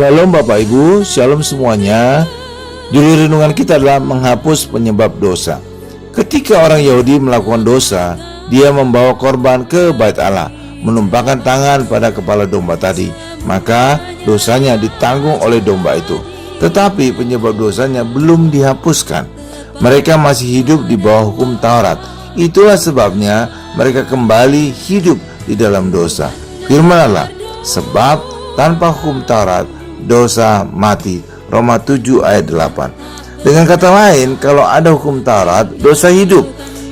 Shalom Bapak Ibu, shalom semuanya. Judul renungan kita adalah menghapus penyebab dosa. Ketika orang Yahudi melakukan dosa, dia membawa korban ke bait Allah, menumpahkan tangan pada kepala domba tadi, maka dosanya ditanggung oleh domba itu. Tetapi penyebab dosanya belum dihapuskan. Mereka masih hidup di bawah hukum Taurat. Itulah sebabnya mereka kembali hidup di dalam dosa. Firman Allah, sebab tanpa hukum Taurat dosa mati. Roma 7 ayat 8. Dengan kata lain, kalau ada hukum Taurat, dosa hidup.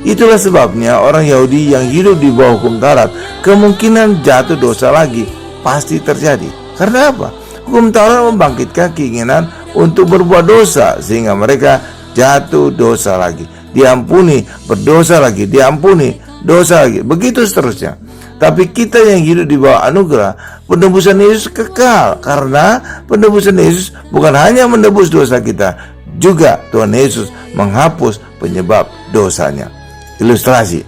Itulah sebabnya orang Yahudi yang hidup di bawah hukum Taurat kemungkinan jatuh dosa lagi pasti terjadi. Karena apa? Hukum Taurat membangkitkan keinginan untuk berbuat dosa, sehingga mereka jatuh dosa lagi, diampuni, berdosa lagi, diampuni, dosa lagi, begitu seterusnya. Tapi kita yang hidup di bawah anugerah, penebusan Yesus kekal. Karena penebusan Yesus bukan hanya menebus dosa kita, juga Tuhan Yesus menghapus penyebab dosanya. Ilustrasi,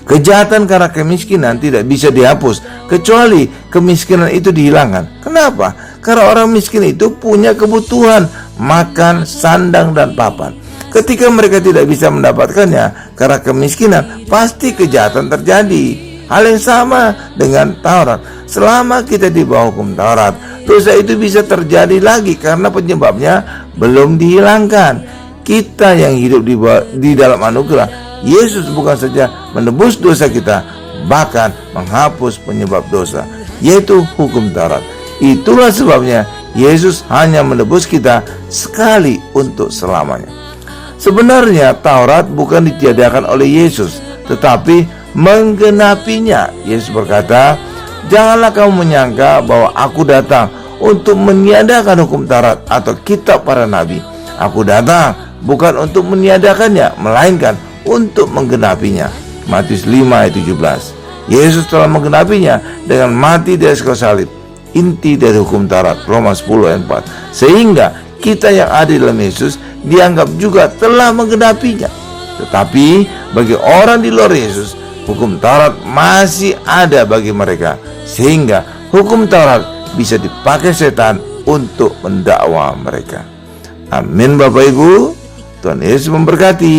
kejahatan karena kemiskinan tidak bisa dihapus kecuali kemiskinan itu dihilangkan. Kenapa? Karena orang miskin itu punya kebutuhan makan, sandang, dan papan. Ketika mereka tidak bisa mendapatkannya karena kemiskinan, pasti kejahatan terjadi. Hal yang sama dengan Taurat. Selama kita di bawah hukum Taurat, dosa itu bisa terjadi lagi karena penyebabnya belum dihilangkan. Kita yang hidup di dalam anugerah, Yesus bukan saja menebus dosa kita, bahkan menghapus penyebab dosa, yaitu hukum Taurat. Itulah sebabnya Yesus hanya menebus kita sekali untuk selamanya. Sebenarnya Taurat bukan ditiadakan oleh Yesus, tetapi menggenapinya. Yesus berkata, janganlah kamu menyangka bahwa aku datang untuk meniadakan hukum Taurat atau kitab para nabi. Aku datang bukan untuk meniadakannya, melainkan untuk menggenapinya. Matius 5 ayat 17. Yesus telah menggenapinya dengan mati di atas kayu salib, inti dari hukum Taurat. Roma 10 ayat 4. Sehingga kita yang ada dalam Yesus dianggap juga telah menggenapinya. Tetapi bagi orang di luar Yesus, hukum Taurat masih ada bagi mereka, sehingga hukum Taurat bisa dipakai setan untuk mendakwa mereka. Amin Bapak Ibu. Tuhan Yesus memberkati.